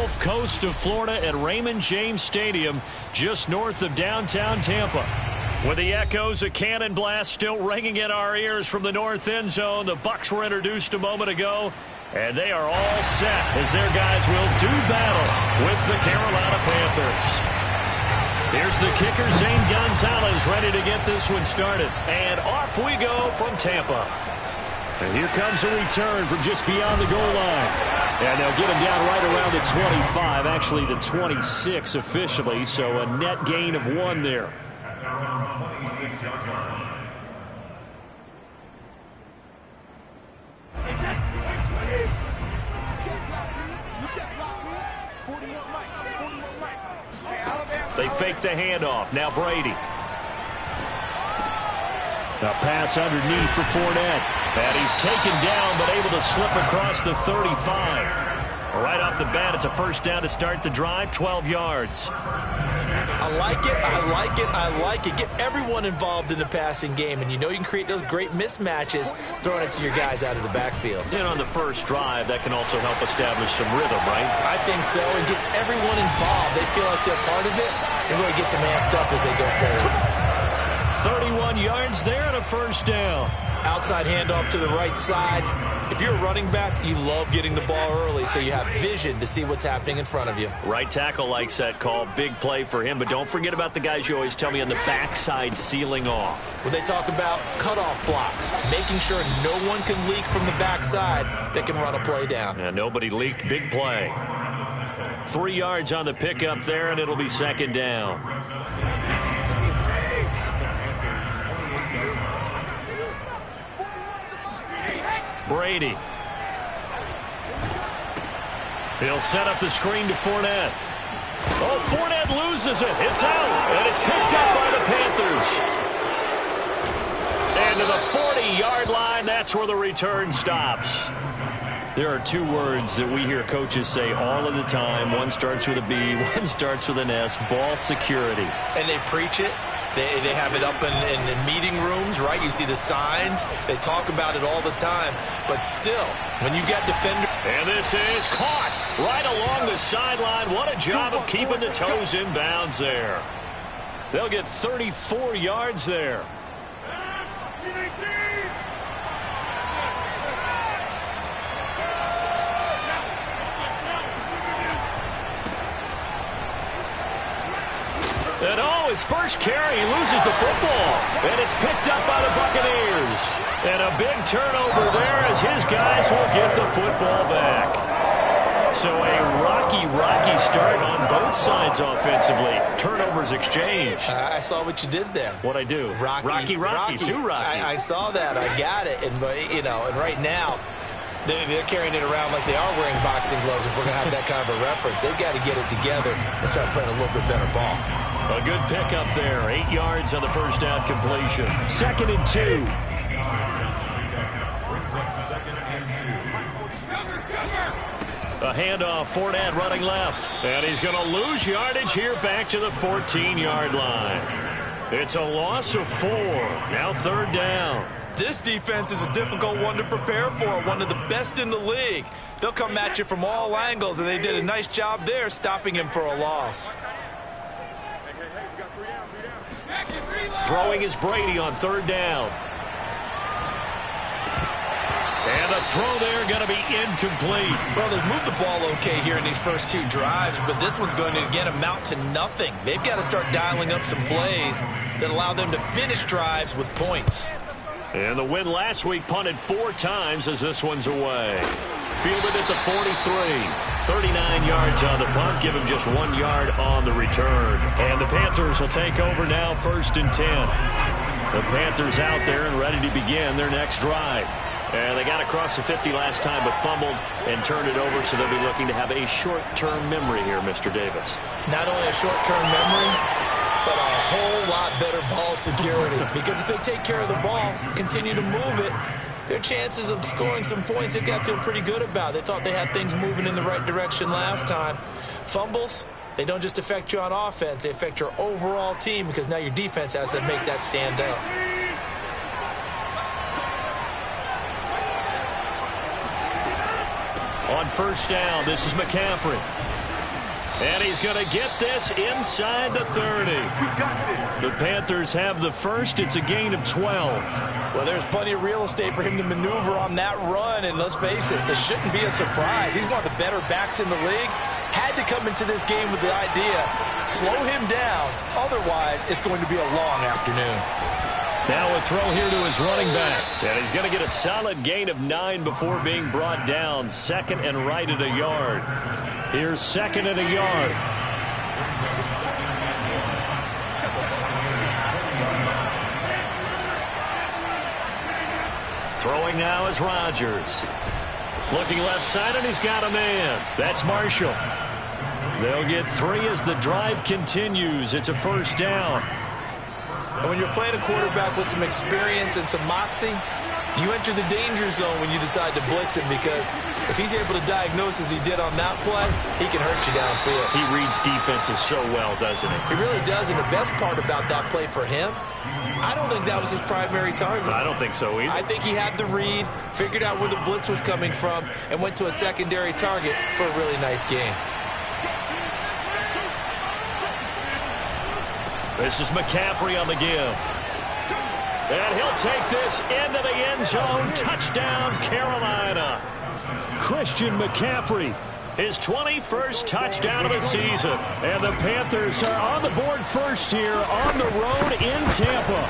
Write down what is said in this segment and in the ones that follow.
Gulf Coast of Florida at Raymond James Stadium, just north of downtown Tampa. With the echoes of cannon blast still ringing in our ears from the north end zone, the Bucs were introduced a moment ago, and they are all set as their guys will do battle with the Carolina Panthers. Here's the kicker, Zane Gonzalez, ready to get this one started. And off we go from Tampa. And here comes a return from just beyond the goal line. And they'll get him down right around the 25, actually the 26 officially, so a net gain of 1 there. They fake the handoff. Now Brady. A pass underneath for Fournette. And he's taken down, but able to slip across the 35. Right off the bat, it's a first down to start the drive, 12 yards. I like it, I like it, I like it. Get everyone involved in the passing game, and you know you can create those great mismatches throwing it to your guys out of the backfield. And on the first drive, that can also help establish some rhythm, right? I think so. It gets everyone involved. They feel like they're part of it. It really gets them amped up as they go forward. 31 yards there and a first down. Outside handoff to the right side. If you're a running back, you love getting the ball early so you have vision to see what's happening in front of you. Right tackle likes that call. Big play for him, but don't forget about the guys you always tell me on the backside sealing off. When they talk about cutoff blocks, making sure no one can leak from the backside that can run a play down. And nobody leaked. Big play. 3 yards on the pickup there, and it'll be second down. Brady. He'll set up the screen to Fournette. Oh, Fournette loses it. It's out, and it's picked up by the Panthers. And to the 40-yard line, that's where the return stops. There are 2 words that we hear coaches say all of the time. One starts with a B, one starts with an S, ball security. And they preach it. They have it up in meeting rooms, right? You see the signs. They talk about it all the time. But still, when you got defenders. And this is caught right along the sideline. What a job of keeping the toes in bounds there. They'll get 34 yards there. And oh, his first carry, he loses the football. And it's picked up by the Buccaneers. And a big turnover there as his guys will get the football back. So a rocky start on both sides offensively. Turnovers exchanged. I saw what you did there. What'd I do? Rocky. Too rocky. I saw that. I got it. And, and right now, they're carrying it around like they are wearing boxing gloves. If we're going to have that kind of a reference, they've got to get it together and start playing a little bit better ball. A good pickup there. 8 yards on the first down completion. 2nd and 2. A handoff, Fournette running left. And he's going to lose yardage here back to the 14-yard line. It's a loss of 4. Now 3rd down. This defense is a difficult one to prepare for, one of the best in the league. They'll come at you from all angles, and they did a nice job there stopping him for a loss. Throwing is Brady on 3rd down. And the throw there going to be incomplete. Well, they've moved the ball okay here in these first 2 drives, but this one's going to, again, amount to nothing. They've got to start dialing up some plays that allow them to finish drives with points. And the win last week punted 4 times as this one's away. Fielded at the 43. 39 yards on the punt, give him just 1 yard on the return. And the Panthers will take over now, 1st and 10. The Panthers out there and ready to begin their next drive. And they got across the 50 last time but fumbled and turned it over, so they'll be looking to have a short-term memory here, Mr. Davis. Not only a short-term memory, but a whole lot better ball security. Because if they take care of the ball, continue to move it, their chances of scoring some points, they've got to feel pretty good about. They thought they had things moving in the right direction last time. Fumbles, they don't just affect you on offense, they affect your overall team because now your defense has to make that stand out. On 1st down, this is McCaffrey. And he's going to get this inside the 30. The Panthers have the first. It's a gain of 12. Well, there's plenty of real estate for him to maneuver on that run, and let's face it, it shouldn't be a surprise. He's one of the better backs in the league. Had to come into this game with the idea, slow him down, otherwise it's going to be a long afternoon. Now a throw here to his running back, and he's going to get a solid gain of 9 before being brought down. Second and right at a yard. Here's second and a yard. Throwing now is Rodgers. Looking left side, and he's got a man. That's Marshall. They'll get 3 as the drive continues. It's a first down. And when you're playing a quarterback with some experience and some moxie, you enter the danger zone when you decide to blitz him, because if he's able to diagnose as he did on that play, he can hurt you downfield. He reads defenses so well, doesn't he? He really does, and the best part about that play for him, I don't think that was his primary target. I don't think so either. I think he had the read, figured out where the blitz was coming from, and went to a secondary target for a really nice game. This is McCaffrey on the give. And he'll take this into the end zone. Touchdown, Carolina. Christian McCaffrey, his 21st touchdown of the season. And the Panthers are on the board first here on the road in Tampa.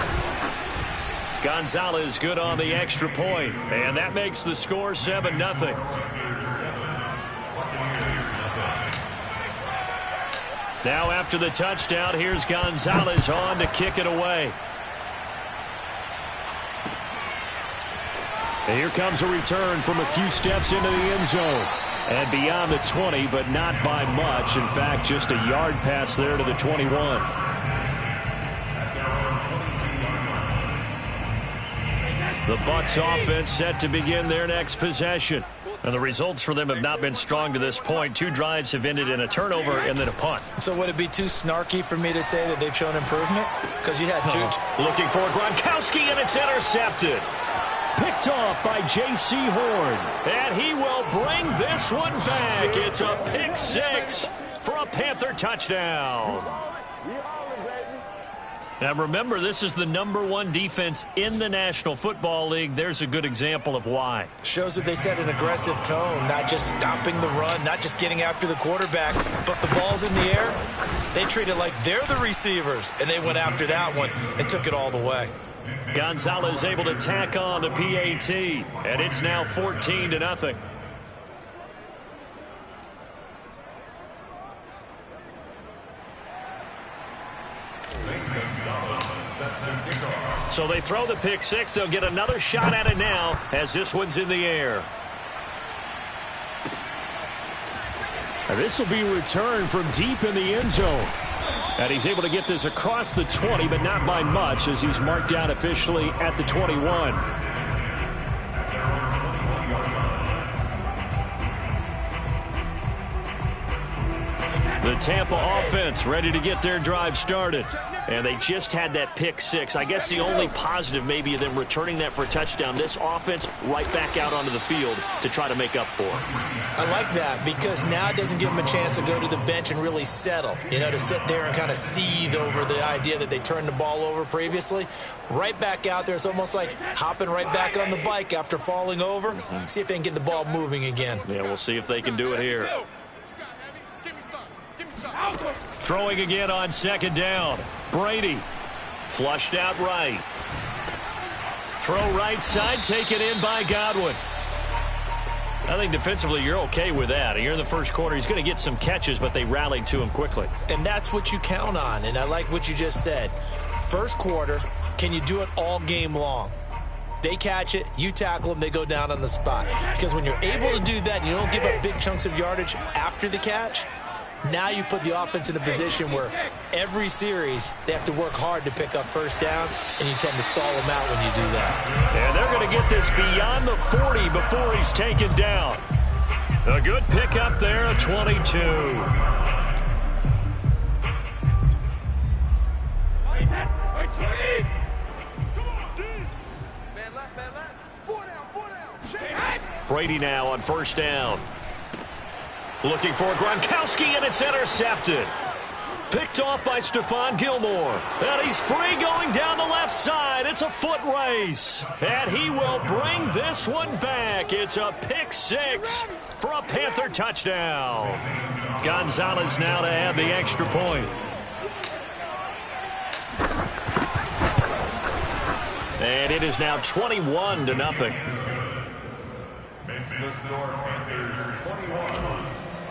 Gonzalez good on the extra point, and that makes the score 7-0. Now after the touchdown, here's Gonzalez on to kick it away. And here comes a return from a few steps into the end zone. And beyond the 20, but not by much. In fact, just a yard pass there to the 21. The Bucs offense set to begin their next possession. And the results for them have not been strong to this point. 2 drives have ended in a turnover and then a punt. So would it be too snarky for me to say that they've shown improvement? Because you had 2. Looking for Gronkowski, and it's intercepted. Picked off by J.C. Horn. And he will bring this one back. It's a pick 6 for a Panther touchdown. Now remember, this is the #1 defense in the National Football League. There's a good example of why. Shows that they set an aggressive tone, not just stopping the run, not just getting after the quarterback, but the ball's in the air. They treat it like they're the receivers, and they went after that one and took it all the way. Gonzalez able to tack on the PAT, and it's now 14-0. So they throw the pick 6. They'll get another shot at it now as this one's in the air. And this will be returned from deep in the end zone. And he's able to get this across the 20, but not by much, as he's marked down officially at the 21. The Tampa offense ready to get their drive started. And they just had that pick 6. I guess the only positive maybe of them returning that for a touchdown. This offense right back out onto the field to try to make up for it. I like that, because now it doesn't give them a chance to go to the bench and really settle. You know, to sit there and kind of seethe over the idea that they turned the ball over previously. Right back out there. It's almost like hopping right back on the bike after falling over. See if they can get the ball moving again. Yeah, we'll see if they can do it here. Throwing again on second down. Brady flushed out right. Throw right side, taken in by Godwin. I think defensively you're okay with that. Here in the first quarter, he's going to get some catches, but they rallied to him quickly. And that's what you count on, and I like what you just said. First quarter, can you do it all game long? They catch it, you tackle them, they go down on the spot. Because when you're able to do that, and you don't give up big chunks of yardage after the catch, now you put the offense in a position where every series they have to work hard to pick up first downs, and you tend to stall them out when you do that. And they're going to get this beyond the 40 before he's taken down. A good pickup there, a 22. Brady now on first down. Looking for Gronkowski, and it's intercepted. Picked off by Stephon Gilmore. And he's free going down the left side. It's a foot race. And he will bring this one back. It's a pick six for a Panther touchdown. Gonzalez now to add the extra point. And it is now 21-0. Makes the score Panthers 21,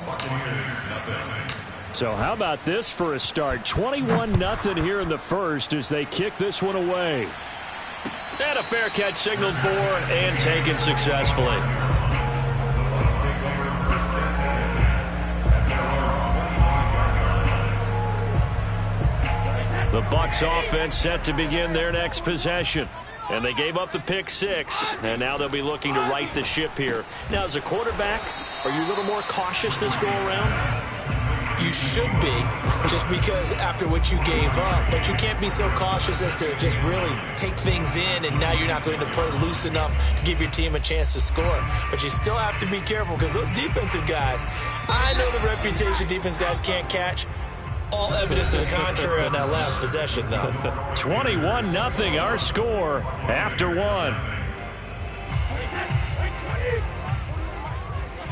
Buccaneers nothing. So how about this for a start? 21-0 here in the first as they kick this one away. And a fair catch signaled for and taken successfully. The Bucs offense set to begin their next possession. And they gave up the pick six, and now they'll be looking to right the ship here. Now, as a quarterback, are you a little more cautious this go-around? You should be, just because after what you gave up. But you can't be so cautious as to just really take things in, and now you're not going to play loose enough to give your team a chance to score. But you still have to be careful because those defensive guys, I know the reputation defense guys can't catch. All evidence to the contrary on that last possession, though. 21-0 our score after one.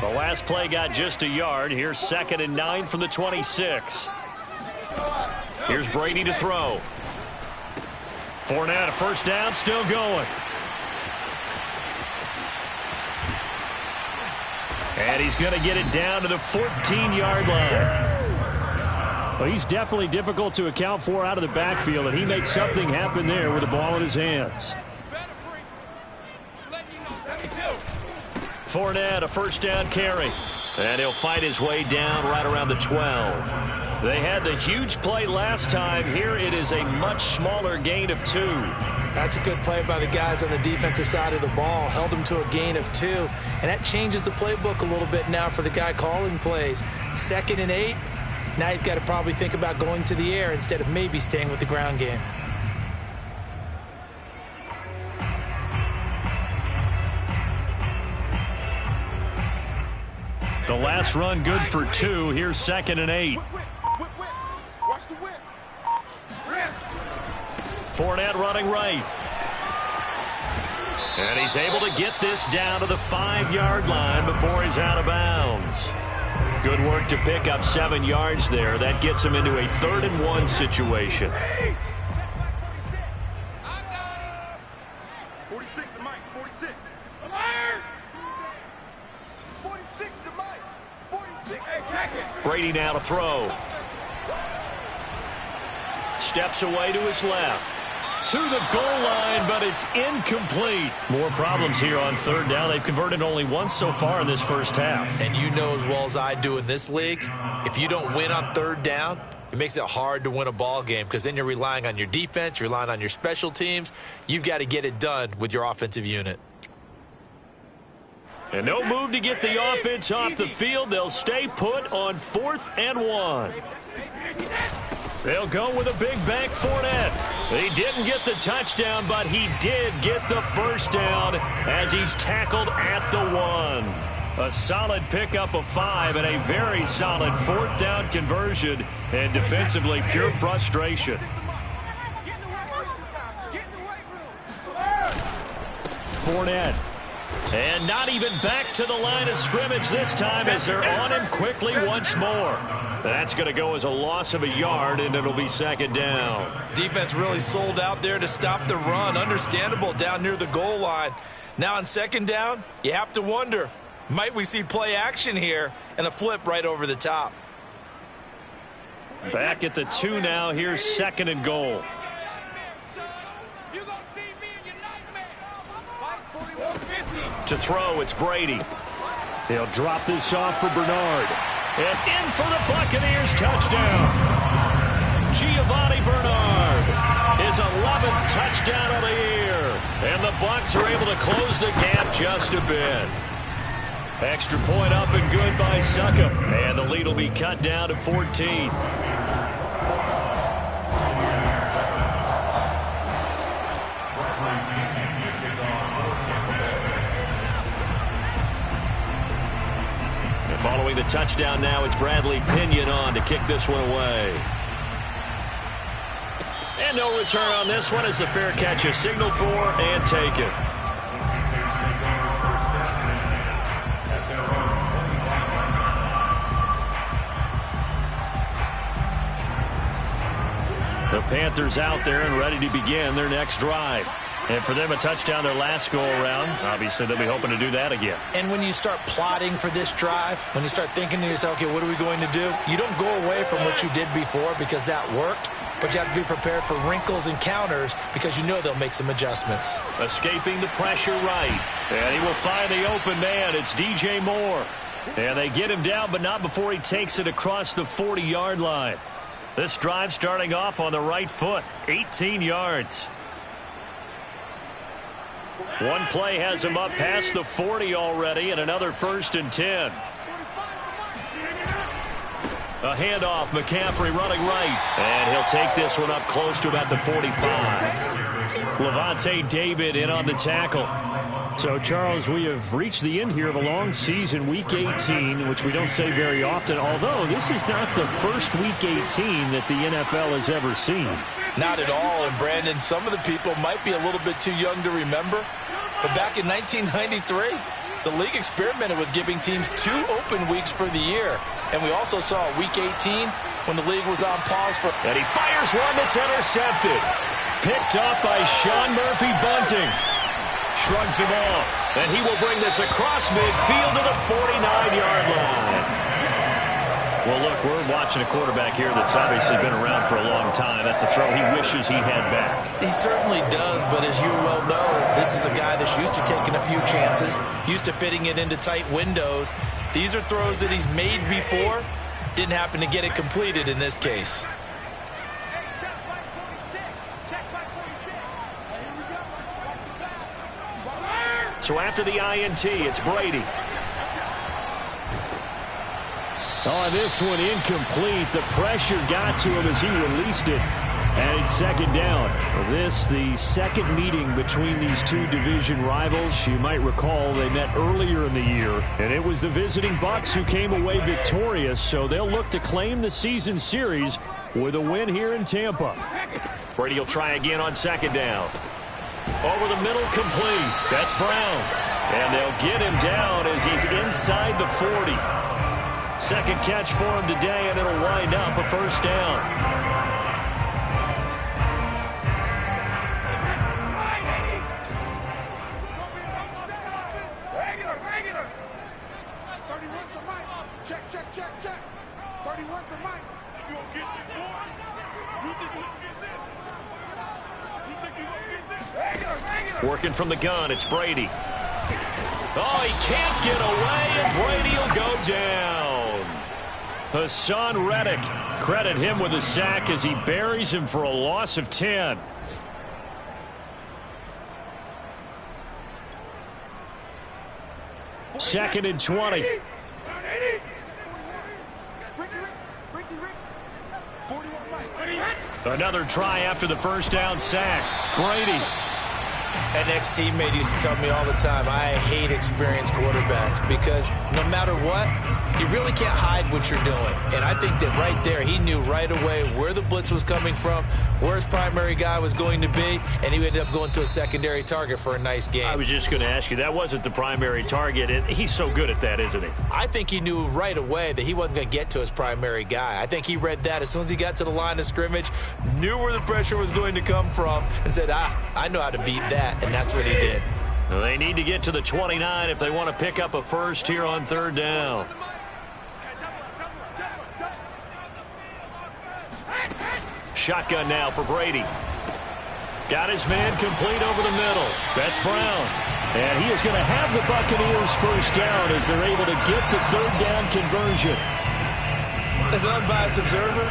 The last play got just a yard. Here's 2nd and 9 from the 26. Here's Brady to throw. Fournette, a first down, still going. And he's going to get it down to the 14-yard line. Well, he's definitely difficult to account for out of the backfield, and he makes something happen there with the ball in his hands. Fournette, a first down carry. And he'll fight his way down right around the 12. They had the huge play last time. Here it is a much smaller gain of 2. That's a good play by the guys on the defensive side of the ball. Held them to a gain of 2. And that changes the playbook a little bit now for the guy calling plays. 2nd and 8. Now he's got to probably think about going to the air instead of maybe staying with the ground game. The last run good for 2. Here's 2nd and 8. Fournette running right. And he's able to get this down to the 5-yard line before he's out of bounds. Good work to pick up 7 yards there. That gets him into a 3rd and 1 situation. 46 to Mike, 46. Brady now to throw. Steps away to his left. To the goal line, but it's incomplete. More problems here on 3rd down. They've converted only once so far in this first half. And you know as well as I do in this league, if you don't win on 3rd down, it makes it hard to win a ball game because then you're relying on your defense, you're relying on your special teams. You've got to get it done with your offensive unit. And no move to get the offense off the field. They'll stay put on 4th and 1. They'll go with a big bank Fournette. He didn't get the touchdown, but he did get the first down as he's tackled at the 1. A solid pickup of 5 and a very solid 4th down conversion. And defensively, pure frustration. Fournette. And not even back to the line of scrimmage this time as they're on him quickly once more. That's going to go as a loss of a yard, and it'll be 2nd down. Defense really sold out there to stop the run. Understandable down near the goal line. Now on 2nd down, you have to wonder, might we see play action here and a flip right over the top? Back at the 2 now. Here's 2nd and goal. To throw, it's Brady. He'll drop this off for Bernard. And in for the Buccaneers touchdown. Giovanni Bernard, his 11th touchdown of the year. And the Bucs are able to close the gap just a bit. Extra point up and good by Succop. And the lead will be cut down to 14. Following the touchdown now, it's Bradley Pinion on to kick this one away. And no return on this one as the fair catch is signaled for and taken. The Panthers out there and ready to begin their next drive. And for them, a touchdown their last go-around. Obviously, they'll be hoping to do that again. And when you start plotting for this drive, when you start thinking to yourself, okay, what are we going to do? You don't go away from what you did before because that worked, but you have to be prepared for wrinkles and counters because you know they'll make some adjustments. Escaping the pressure right. And he will find the open man. It's DJ Moore. And they get him down, but not before he takes it across the 40-yard line. This drive starting off on the right foot, 18 yards. One play has him up past the 40 already, and another 1st and 10. A handoff, McCaffrey running right, and he'll take this one up close to about the 45. Levante David in on the tackle. So, Charles, we have reached the end here of a long season, Week 18, which we don't say very often, although this is not the first Week 18 that the NFL has ever seen. Not at all, and Brandon, some of the people might be a little bit too young to remember, but back in 1993, the league experimented with giving teams 2 open weeks for the year, and we also saw Week 18 when the league was on pause for... And he fires one that's intercepted. Picked up by Sean Murphy Bunting. Shrugs him off, and he will bring this across midfield to the 49-yard line. Well, look, we're watching a quarterback here that's obviously been around for a long time. That's a throw he wishes he had back. He certainly does, but as you well know, this is a guy that's used to taking a few chances, used to fitting it into tight windows. These are throws that he's made before. Didn't happen to get it completed in this case. So after the INT, it's Brady. Oh, this one incomplete. The pressure got to him as he released it. And it's 2nd down. This, the second meeting between these two division rivals. You might recall they met earlier in the year, and it was the visiting Bucs who came away victorious, so they'll look to claim the season series with a win here in Tampa. Brady will try again on 2nd down. Over the middle, complete. That's Brown. And they'll get him down as he's inside the 40. Second catch for him today, and it'll wind up a 1st down. Working from the gun, it's Brady. Oh, he can't get away, and Brady will go down. Hassan Reddick, credit him with a sack as he buries him for a loss of 10. Second and 20. Another try after the 1st down sack. Brady. An ex-teammate used to tell me all the time, I hate experienced quarterbacks because no matter what, you really can't hide what you're doing. And I think that right there, he knew right away where the blitz was coming from, where his primary guy was going to be, and he ended up going to a secondary target for a nice game. I was just going to ask you, that wasn't the primary target. He's so good at that, isn't he? I think he knew right away that he wasn't going to get to his primary guy. I think he read that as soon as he got to the line of scrimmage, knew where the pressure was going to come from, and said, I know how to beat that, and that's what he did. Well, they need to get to the 29 if they want to pick up a first here on 3rd down. Shotgun now for Brady. Got his man complete over the middle. That's Brown. And he is going to have the Buccaneers 1st down as they're able to get the 3rd down conversion. As an unbiased observer,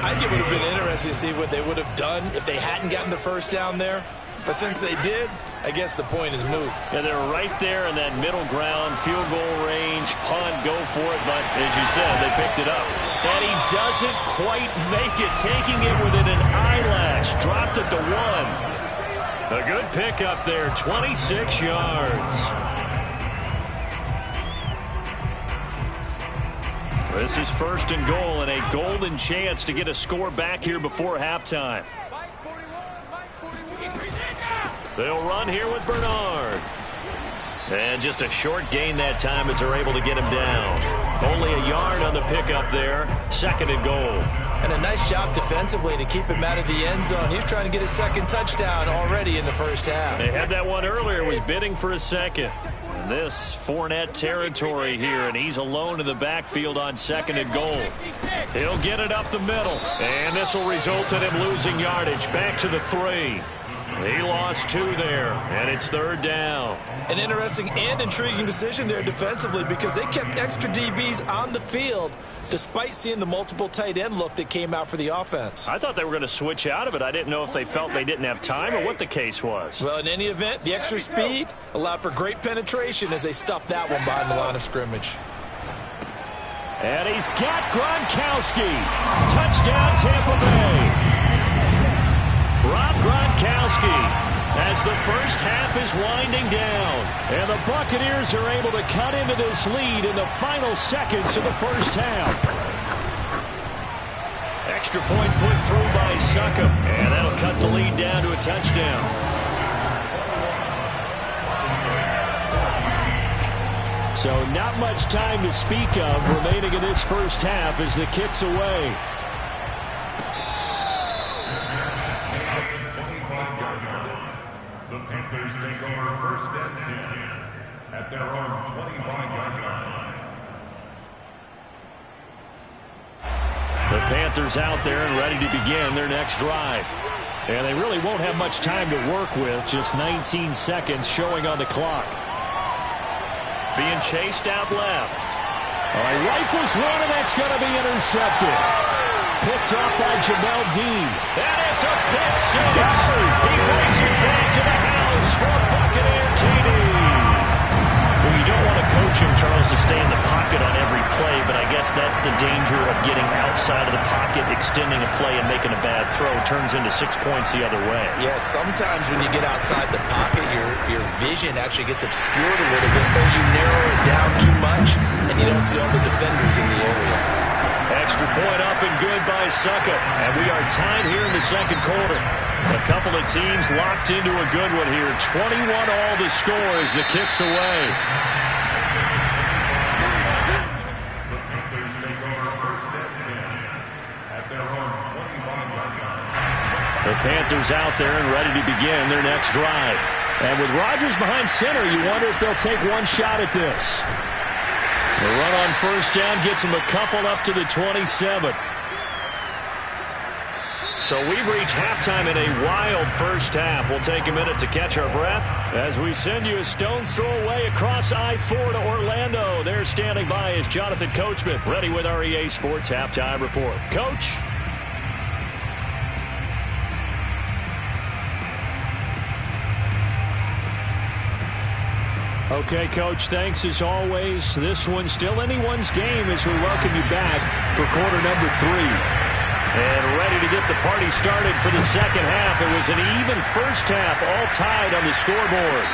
I think it would have been interesting to see what they would have done if they hadn't gotten the 1st down there. But since they did, I guess the point is moot. Yeah, they're right there in that middle ground, field goal range, punt, go for it. But as you said, they picked it up. And he doesn't quite make it, taking it within an eyelash. Dropped at the 1. A good pickup there, 26 yards. This is 1st and goal and a golden chance to get a score back here before halftime. They'll run here with Bernard. And just a short gain that time as they're able to get him down. Only a yard on the pickup there. 2nd and goal. And a nice job defensively to keep him out of the end zone. He was trying to get his 2nd touchdown already in the first half. They had that one earlier, was bidding for a 2nd. And this Fournette territory here, and he's alone in the backfield on 2nd and goal. He'll get it up the middle, and this will result in him losing yardage. Back to the 3. He lost 2 there, and it's 3rd down. An interesting and intriguing decision there defensively because they kept extra DBs on the field despite seeing the multiple tight end look that came out for the offense. I thought they were going to switch out of it. I didn't know if they felt they didn't have time or what the case was. Well, in any event, the extra speed allowed for great penetration as they stuffed that one behind the line of scrimmage. And he's got Gronkowski. Touchdown, Tampa Bay. Rob Gronkowski as the first half is winding down. And the Buccaneers are able to cut into this lead in the final seconds of the first half. Extra point put through by Succop. And that'll cut the lead down to a touchdown. So not much time to speak of remaining in this first half as the kick's away. The Panthers take over 1st and 10 at their own 25-yard line. The Panthers out there and ready to begin their next drive. And they really won't have much time to work with, just 19 seconds showing on the clock. Being chased out left. Rifles one, and that's going to be intercepted. Picked up by Jamel Dean. And it's a pick 6. He brings it back to the house for a Buccaneer TD. Well, you don't want to coach him, Charles, to stay in the pocket on every play, but I guess that's the danger of getting outside of the pocket, extending a play, and making a bad throw. Turns into 6 points the other way. Yeah, sometimes when you get outside the pocket, your vision actually gets obscured a little bit, or you narrow it down too much, and you don't see all the defenders in the area. Extra point up and good by Succop. And we are tied here in the 2nd quarter. A couple of teams locked into a good one here. 21 all the score as the kick's away. The Panthers take over 1st and 10 at their own 25-yard line. The Panthers out there and ready to begin their next drive. And with Rodgers behind center, you wonder if they'll take one shot at this. The run on 1st down gets him a couple up to the 27. So we've reached halftime in a wild first half. We'll take a minute to catch our breath as we send you a stone's throw away across I-4 to Orlando. There standing by is Jonathan Coachman, ready with our EA Sports Halftime Report. Coach. Okay, Coach, thanks as always. This one's still anyone's game as we welcome you back for quarter number 3. And ready to get the party started for the second half. It was an even first half, all tied on the scoreboard.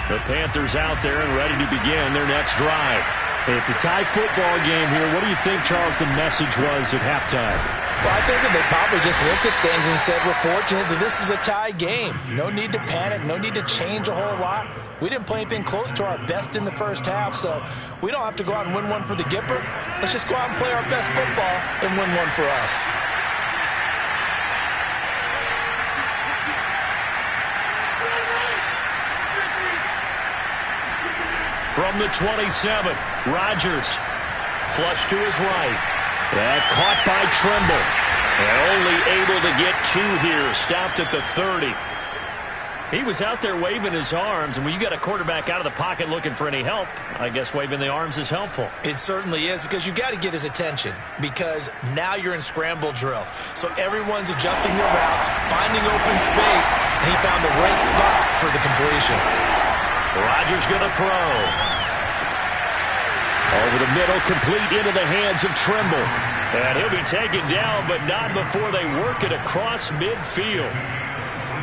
The Panthers out there and ready to begin their next drive. It's a tie football game here. What do you think, Charles, the message was at halftime? Well, I think that they probably just looked at things and said, we're fortunate that this is a tie game. No need to panic. No need to change a whole lot. We didn't play anything close to our best in the first half, so we don't have to go out and win one for the Gipper. Let's just go out and play our best football and win one for us. From the 27, Rodgers. Flush to his right. That caught by Trimble. And only able to get 2 here. Stopped at the 30. He was out there waving his arms, and when you got a quarterback out of the pocket looking for any help, I guess waving the arms is helpful. It certainly is, because you got to get his attention, because now you're in scramble drill. So everyone's adjusting their routes, finding open space, and he found the right spot for the completion. Rodgers going to throw. Over the middle, complete into the hands of Trimble. And he'll be taken down, but not before they work it across midfield.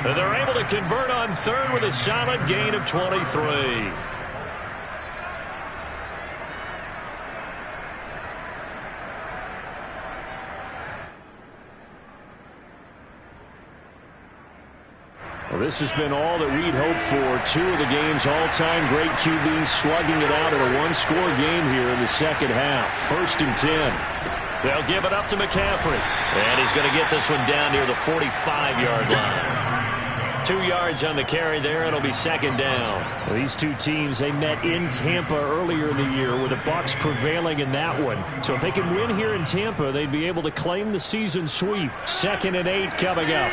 And they're able to convert on third with a solid gain of 23. Well, this has been all that we'd hoped for. Two of the game's all-time great QBs slugging it out in a one-score game here in the second half. 1st and 10. They'll give it up to McCaffrey. And he's going to get this one down near the 45-yard line. 2 yards on the carry there. It'll be second down. Well, these two teams, they met in Tampa earlier in the year with the Bucs prevailing in that one. So if they can win here in Tampa, they'd be able to claim the season sweep. 2nd and 8 coming up.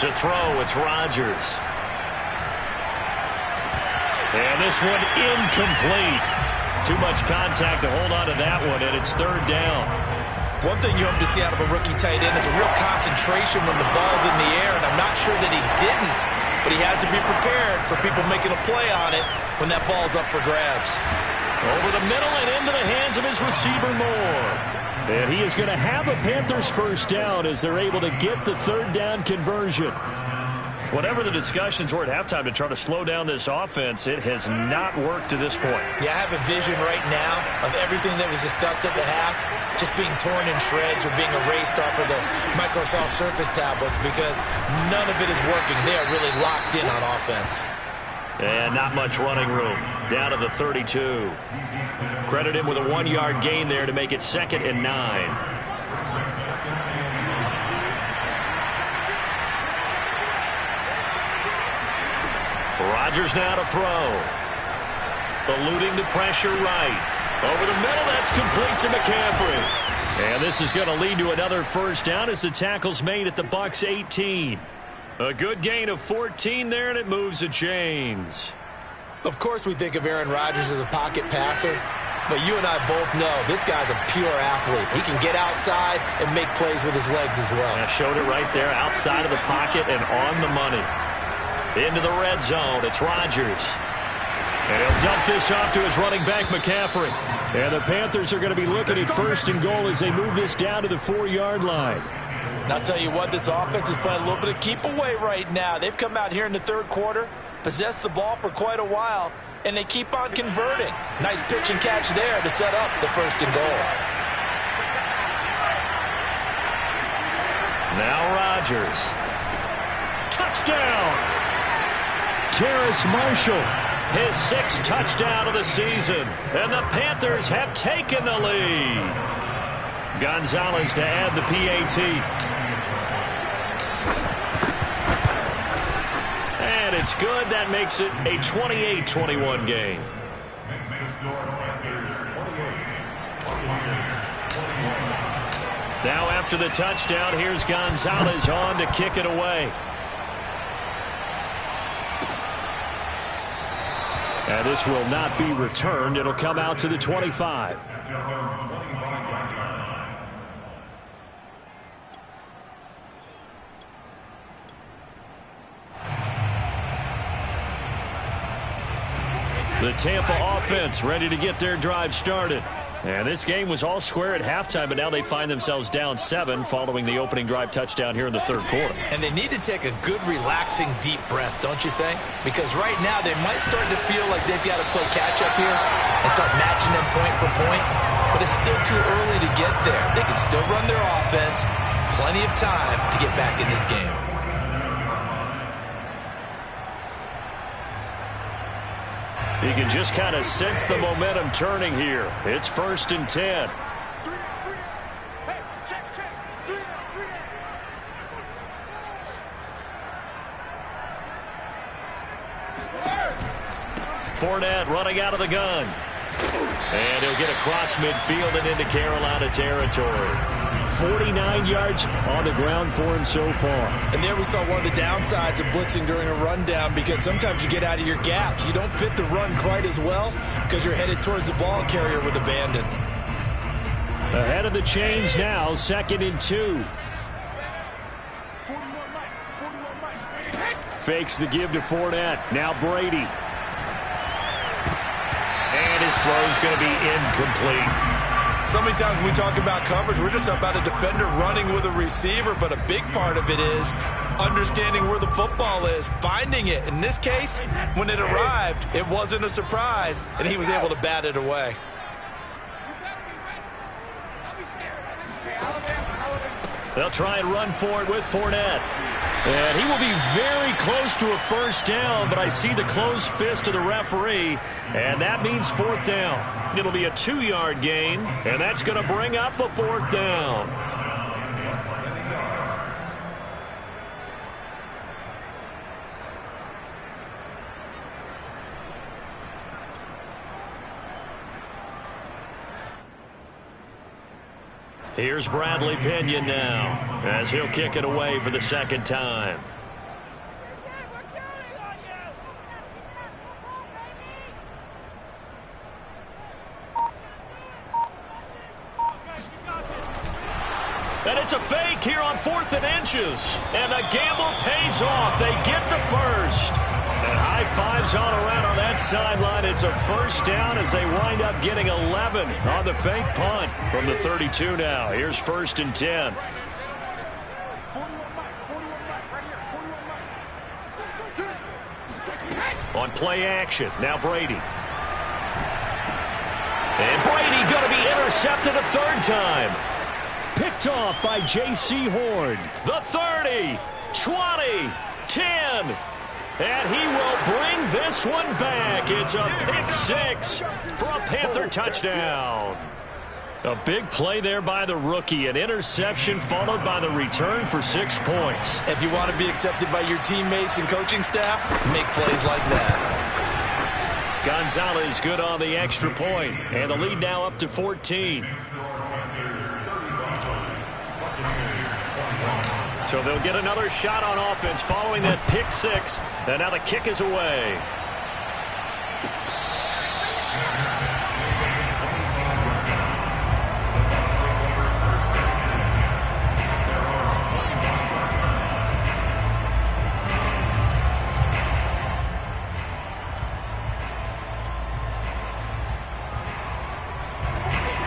To throw, it's Rodgers. And this one incomplete. Too much contact to hold on to that one, and it's 3rd down. One thing you hope to see out of a rookie tight end is a real concentration when the ball's in the air, and I'm not sure that he didn't, but he has to be prepared for people making a play on it when that ball's up for grabs. Over the middle and into the hands of his receiver, Moore. And he is going to have a Panthers 1st down as they're able to get the 3rd down conversion. Whatever the discussions were at halftime to try to slow down this offense, it has not worked to this point. Yeah, I have a vision right now of everything that was discussed at the half just being torn in shreds or being erased off of the Microsoft Surface tablets because none of it is working. They are really locked in on offense. And not much running room. Down to the 32. Credit him with a 1-yard gain there to make it 2nd and 9. Rodgers now to throw. Eluding the pressure right. Over the middle, that's complete to McCaffrey. And this is going to lead to another 1st down as the tackle's made at the Bucs 18. A good gain of 14 there, and it moves the chains. Of course we think of Aaron Rodgers as a pocket passer, but you and I both know this guy's a pure athlete. He can get outside and make plays with his legs as well. I showed it right there, outside of the pocket and on the money. Into the red zone, it's Rodgers. And he'll dump this off to his running back, McCaffrey. And the Panthers are going to be looking at 1st and goal as they move this down to the 4-yard line. And I'll tell you what, this offense is playing a little bit of keep away right now. They've come out here in the 3rd quarter, possessed the ball for quite a while, and they keep on converting. Nice pitch and catch there to set up the 1st and goal. Now Rodgers. Touchdown! Terrace Marshall. His 6th touchdown of the season. And the Panthers have taken the lead. Gonzalez to add the PAT. And it's good. That makes it a 28-21 game. Now after the touchdown, here's Gonzalez on to kick it away. And this will not be returned. It'll come out to the 25. The Tampa offense ready to get their drive started. And this game was all square at halftime, but now they find themselves down 7 following the opening drive touchdown here in the 3rd quarter. And they need to take a good, relaxing, deep breath, don't you think? Because right now they might start to feel like they've got to play catch-up here and start matching them point for point. But it's still too early to get there. They can still run their offense. Plenty of time to get back in this game. You can just kind of sense the momentum turning here. It's 1st and 10. Fournette running out of the gun. And he'll get across midfield and into Carolina territory. 49 yards on the ground for him so far. And there we saw one of the downsides of blitzing during a rundown, because sometimes you get out of your gaps. You don't fit the run quite as well because you're headed towards the ball carrier with abandon. Ahead of the chains now, 2nd and 2. Fakes the give to Fournette. Now Brady. And his throw's going to be incomplete. So many times when we talk about coverage, we're just about a defender running with a receiver, but a big part of it is understanding where the football is, finding it. In this case, when it arrived, it wasn't a surprise, and he was able to bat it away. They'll try and run for it with Fournette. And he will be very close to a first down, but I see the closed fist of the referee, and that means fourth down. It'll be a 2-yard gain, and that's going to bring up a fourth down. Here's Bradley Pinion now, as he'll kick it away for the second time. And it's a fake here on 4th and inches. And the gamble pays off. They get the first. And high fives all around on that sideline. It's a first down as they wind up getting 11 on the fake punt from the 32 now. Here's 1st and 10. On play action, now Brady. And Brady going to be intercepted a third time. Picked off by J.C. Horn. The 30, 20, 10. And he will bring this one back. It's a pick six for a Panther touchdown. A big play there by the rookie. An interception followed by the return for 6 points. If you want to be accepted by your teammates and coaching staff, make plays like that. Gonzalez good on the extra point. And the lead now up to 14. So they'll get another shot on offense following that pick six. And now the kick is away.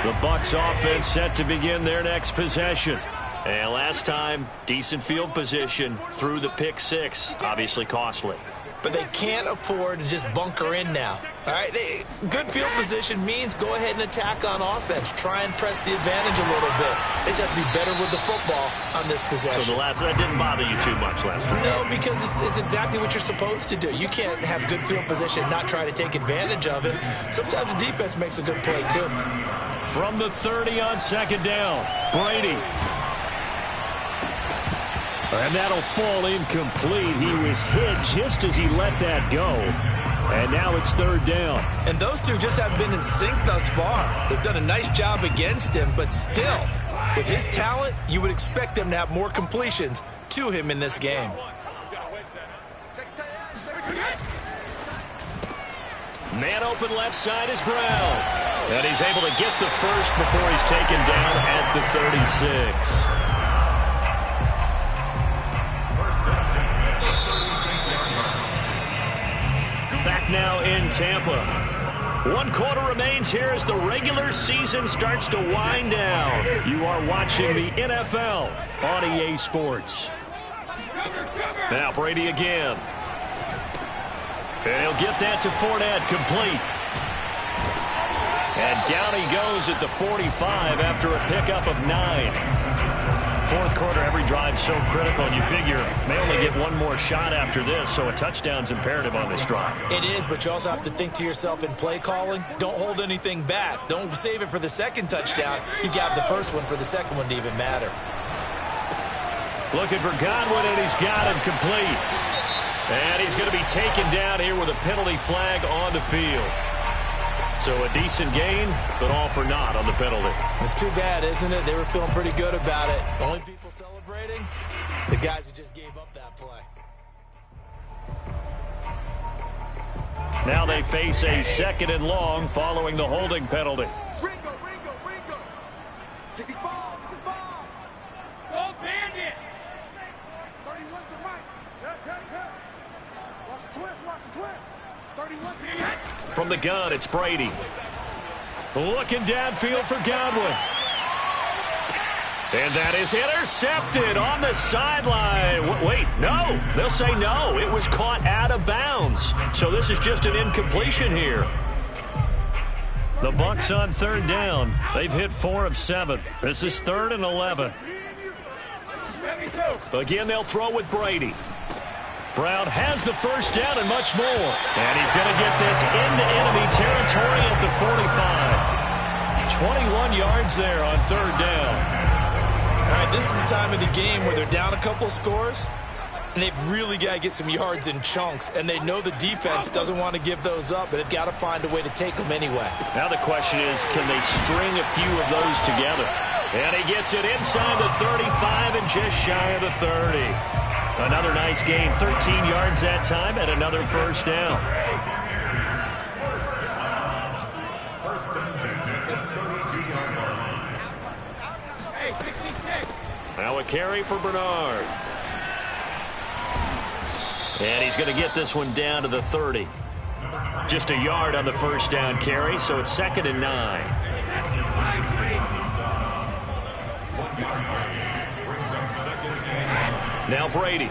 The Bucs offense set to begin their next possession. And last time, decent field position through the pick six. Obviously costly. But they can't afford to just bunker in now. All right, good field position means go ahead and attack on offense. Try and press the advantage a little bit. They just have to be better with the football on this possession. So that didn't bother you too much last time? No, because it's exactly what you're supposed to do. You can't have good field position and not try to take advantage of it. Sometimes the defense makes a good play, too. From the 30 on second down, Brady. And that'll fall incomplete. He was hit just as he let that go. And now it's third down. And those two just haven't been in sync thus far. They've done a nice job against him, but still, with his talent, you would expect them to have more completions to him in this game. Man open left side is Brown. And he's able to get the first before he's taken down at the 36. Back now in Tampa. 1 quarter remains here as the regular season starts to wind down. You are watching the NFL on EA Sports. Now Brady again. And he'll get that to Fournette, complete. And down he goes at the 45 after a pickup of 9. Fourth quarter, every drive so critical, and you figure they only get one more shot after this, so a touchdown's imperative on this drive. It is, but you also have to think to yourself in play calling, don't hold anything back. Don't save it for the second touchdown. You got the first one for the second one to even matter. Looking for Godwin, and he's got him complete. And he's going to be taken down here with a penalty flag on the field. So a decent gain, but all for naught on the penalty. It's too bad, isn't it? They were feeling pretty good about it. Only people celebrating, the guys who just gave up that play. Now they face a 2nd and long following the holding penalty. Ringo. 65. Go Bandit. 31's the mic. From the gun, it's Brady. Looking downfield for Godwin. And that is intercepted on the sideline. Wait, no. They'll say no. It was caught out of bounds. So this is just an incompletion here. The Bucs on third down. They've hit 4 of 7. This is 3rd and 11. Again, they'll throw with Brady. Brown has the first down and much more. And he's going to get this into enemy territory at the 45. 21 yards there on third down. All right, this is the time of the game where they're down a couple of scores, and they've really got to get some yards in chunks, and they know the defense doesn't want to give those up, but they've got to find a way to take them anyway. Now the question is, can they string a few of those together? And he gets it inside the 35 and just shy of the 30. Another nice gain, 13 yards that time, and another first down. Now a carry for Bernard. And he's going to get this one down to the 30. Just a yard on the first down carry, so it's 2nd and 9. Now Brady.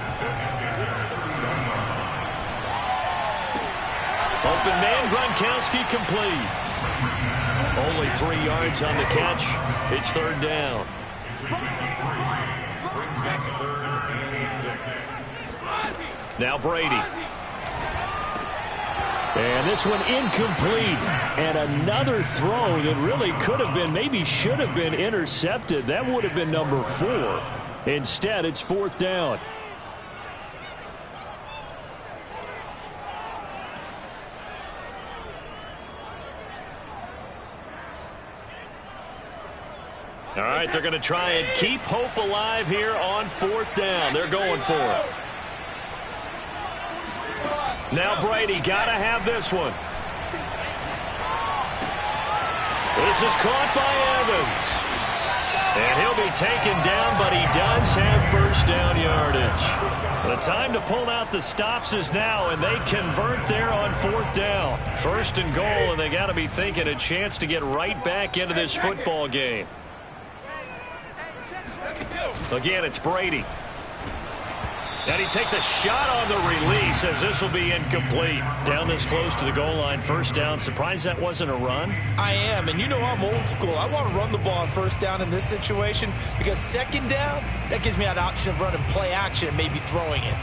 Open man, Gronkowski complete. Only 3 yards on the catch. It's 3rd down. Now Brady. And this one incomplete. And another throw that really could have been, maybe should have been intercepted. That would have been number 4. Instead, it's 4th down. All right, they're going to try and keep hope alive here on 4th down. They're going for it. Now Brady, got to have this one. This is caught by Evans. And he'll be taken down, but he does have first down yardage. The time to pull out the stops is now, and they convert there on 4th down. 1st and goal, and they got to be thinking a chance to get right back into this football game. Again, it's Brady. And he takes a shot on the release as this will be incomplete. Down this close to the goal line, first down. Surprised that wasn't a run? I am, and you know I'm old school. I want to run the ball on first down in this situation because 2nd down, that gives me an option of running play action and maybe throwing it.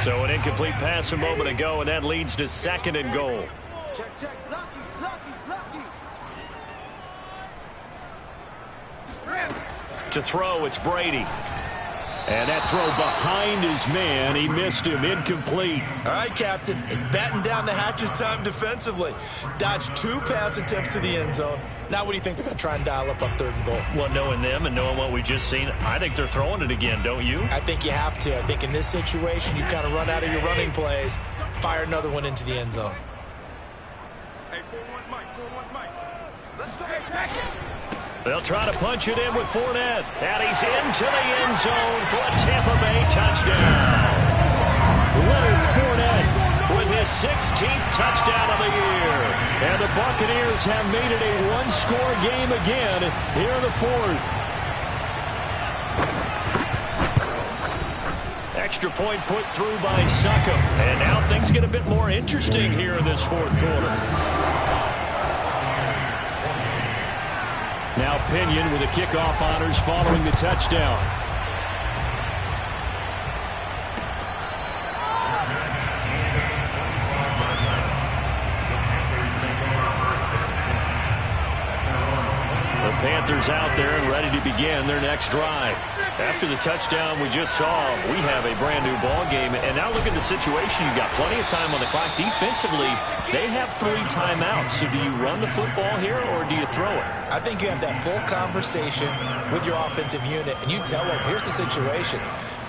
So an incomplete pass a moment ago, and that leads to 2nd and goal. Check. Lucky. To throw, it's Brady. And that throw behind his man. He missed him. Incomplete. All right, Captain. It's batten down the hatches time defensively. Dodged 2 pass attempts to the end zone. Now what do you think they're going to try and dial up on 3rd and goal? Well, knowing them and knowing what we've just seen, I think they're throwing it again, don't you? I think you have to. I think in this situation, you kind of run out of your running plays, fire another one into the end zone. Hey, 4-1's Mike. Let's go. They'll try to punch it in with Fournette. And he's into the end zone for a Tampa Bay touchdown. Leonard Fournette with his 16th touchdown of the year. And the Buccaneers have made it a one-score game again here in the 4th. Extra point put through by Succop. And now things get a bit more interesting here in this 4th quarter. Now Pinion with the kickoff honors following the touchdown. The Panthers out there and ready to begin their next drive. After the touchdown we just saw, we have a brand new ball game. And now look at the situation. You've got plenty of time on the clock. Defensively, they have 3 timeouts. So do you run the football here or do you throw it? I think you have that full conversation with your offensive unit, and you tell them, here's the situation.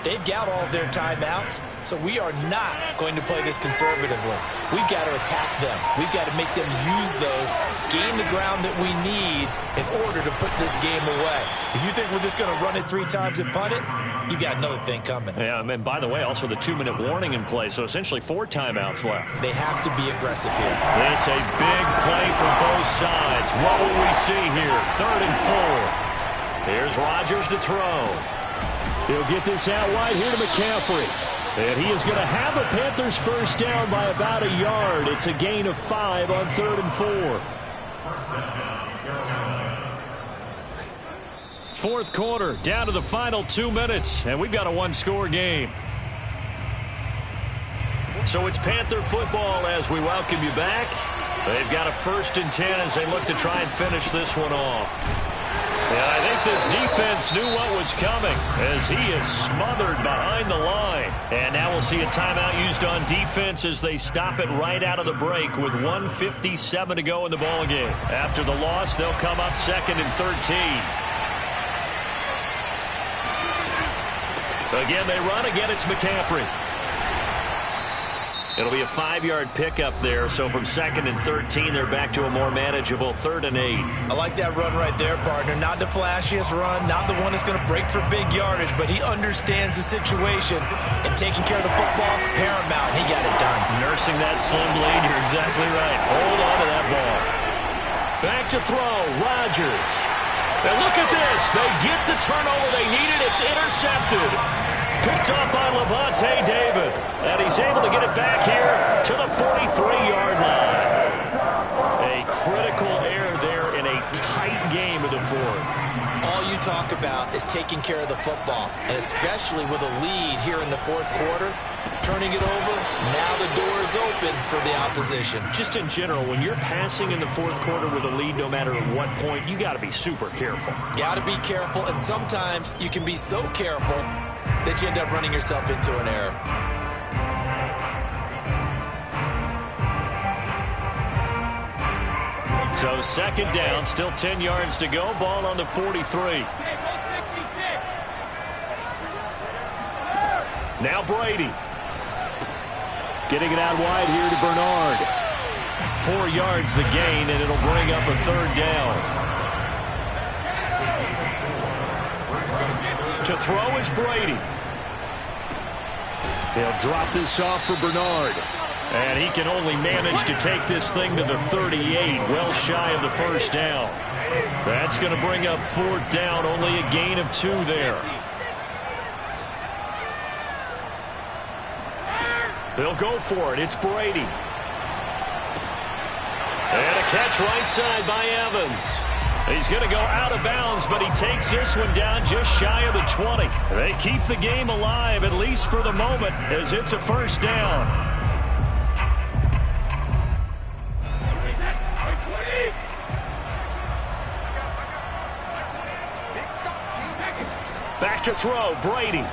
They've got all of their timeouts, so we are not going to play this conservatively. We've got to attack them. We've got to make them use those, gain the ground that we need in order to put this game away. If you think we're just going to run it 3 times and punt it, you got another thing coming. Yeah, and by the way, also the 2-minute warning in play, so essentially 4 timeouts left. They have to be aggressive here. This a big play for both sides. What will we see here? 3rd and 4. Here's Rodgers to throw. He'll get this out wide here to McCaffrey. And he is going to have the Panthers first down by about a yard. It's a gain of 5 on 3rd and 4. Fourth quarter, down to the final 2 minutes, and we've got a 1-score game. So it's Panther football as we welcome you back. They've got a 1st and 10 as they look to try and finish this one off. And I think this defense knew what was coming as he is smothered behind the line. And now we'll see a timeout used on defense as they stop it right out of the break with 1:57 to go in the ballgame. After the loss, they'll come up 2nd and 13. Again, they run. Again, it's McCaffrey. It'll be a 5-yard pickup there. So from 2nd and 13, they're back to a more manageable 3rd and 8. I like that run right there, partner. Not the flashiest run, not the one that's going to break for big yardage, but he understands the situation, and taking care of the football, paramount. He got it done. Nursing that slim lead, you're exactly right. Hold on to that ball. Back to throw, Rodgers. And look at this. They get the turnover they needed. It's intercepted. Picked up by Levante David. And he's able to get it back here to the 43-yard line. A critical error there in a tight game of the 4th. All you talk about is taking care of the football, and especially with a lead here in the 4th quarter, turning it over, now the door is open for the opposition. Just in general, when you're passing in the 4th quarter with a lead, no matter at what point, you got to be super careful. Got to be careful, and sometimes you can be so careful that you end up running yourself into an error. So 2nd down, still 10 yards to go. Ball on the 43. Now Brady. Getting it out wide here to Bernard. 4 yards the gain, and it'll bring up a 3rd down. To throw is Brady. He'll drop this off for Bernard. And he can only manage to take this thing to the 38, well shy of the 1st down. That's going to bring up 4th down, only a gain of 2 there. They'll go for it. It's Brady. And a catch right side by Evans. He's going to go out of bounds, but he takes this one down just shy of the 20. They keep the game alive, at least for the moment, as it's a 1st down. Back to throw, Brady.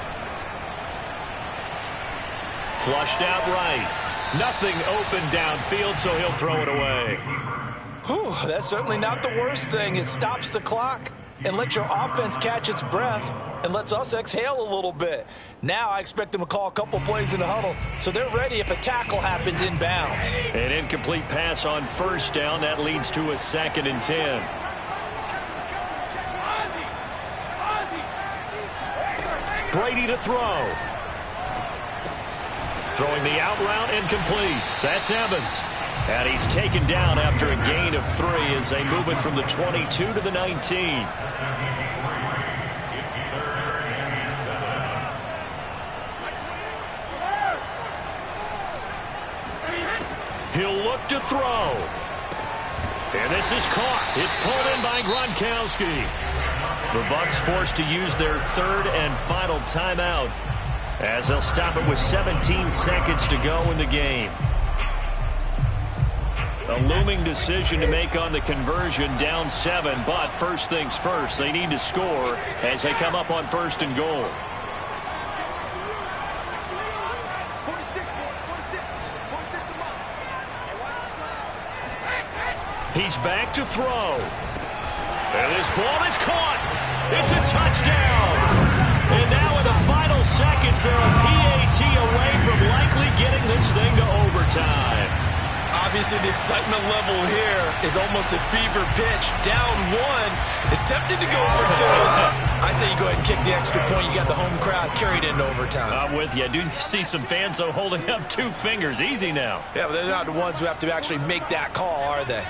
Flushed out right. Nothing open downfield, so he'll throw it away. Whew, that's certainly not the worst thing. It stops the clock and lets your offense catch its breath and lets us exhale a little bit. Now I expect them to call a couple plays in the huddle, so they're ready if a tackle happens inbounds. An incomplete pass on 1st down. That leads to a 2nd and 10. Brady to throw. Throwing the out route incomplete. That's Evans. And he's taken down after a gain of 3 as they move it from the 22 to the 19. He'll look to throw. And this is caught. It's pulled in by Gronkowski. The Bucs forced to use their 3rd and final timeout as they'll stop it with 17 seconds to go in the game. A looming decision to make on the conversion, down 7, but first things first, they need to score as they come up on 1st and goal. He's back to throw. And this ball is caught. It's a touchdown. And now in the final seconds. They're a PAT away from likely getting this thing to overtime. Obviously, the excitement level here is almost at fever pitch. Down one is tempted to go for two. I say you go ahead and kick the extra point. You got the home crowd carried into overtime. I'm with you. I do see some fans, though, holding up 2 fingers. Easy now. Yeah, but they're not the ones who have to actually make that call, are they?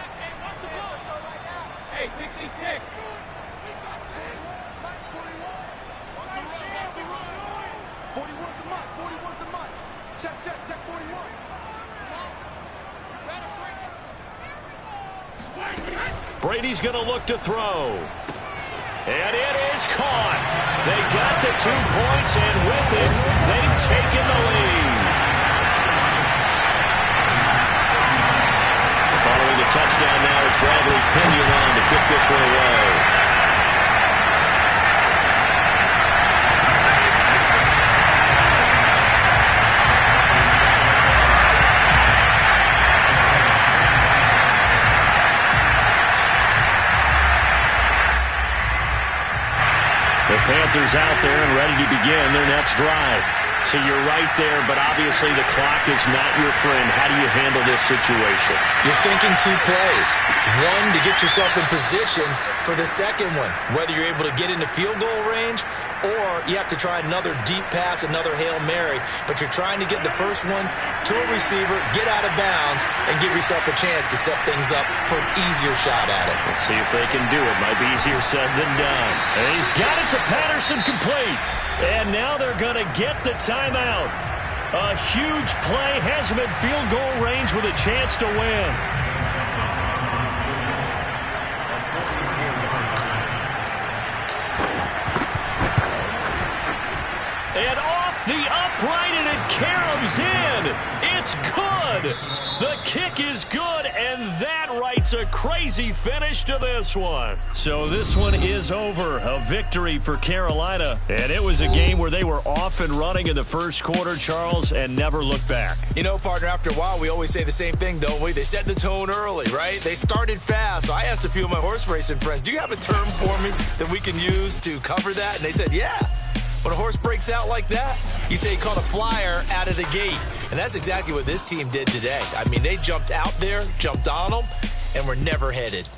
Hey, tick. 41's the mark. 41's the mark. Check 41. Brady's going to look to throw. And it is caught. They got the 2 points, and with it, they've taken the lead. Following the touchdown now, it's Bradley Pinion to kick this one away. The Panthers out there and ready to begin their next drive. So you're right there, but obviously the clock is not your friend. How do you handle this situation? You're thinking 2 plays. One, to get yourself in position for the second one, whether you're able to get into field goal range or you have to try another deep pass, another Hail Mary. But you're trying to get the first one to a receiver, get out of bounds, and give yourself a chance to set things up for an easier shot at it. Let's see if they can do it. Might be easier said than done. And he's got it to Patterson, complete. And now they're going to get the timeout. A huge play has him in field goal range with a chance to win. And off the upright, and it caroms in. It's good. The kick is good, and that writes a crazy finish to this one. So this one is over. A victory for Carolina. And it was a game where they were off and running in the first quarter, Charles, and never looked back. You know, partner, after a while, we always say the same thing, don't we? They set the tone early, right? They started fast. So I asked a few of my horse racing friends, do you have a term for me that we can use to cover that? And they said, yeah. When a horse breaks out like that, you say he caught a flyer out of the gate. And that's exactly what this team did today. I mean, they jumped out there, jumped on them, and were never headed.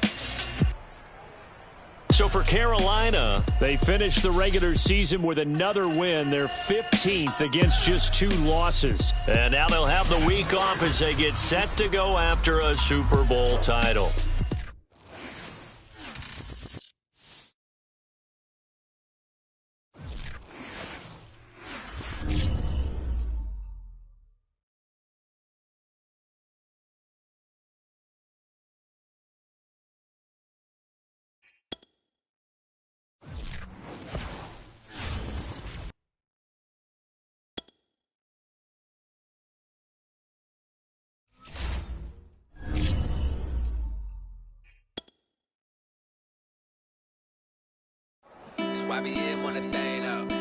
So for Carolina, they finished the regular season with another win. They're 15th against just 2 losses. And now they'll have the week off as they get set to go after a Super Bowl title. YBM on the thing up.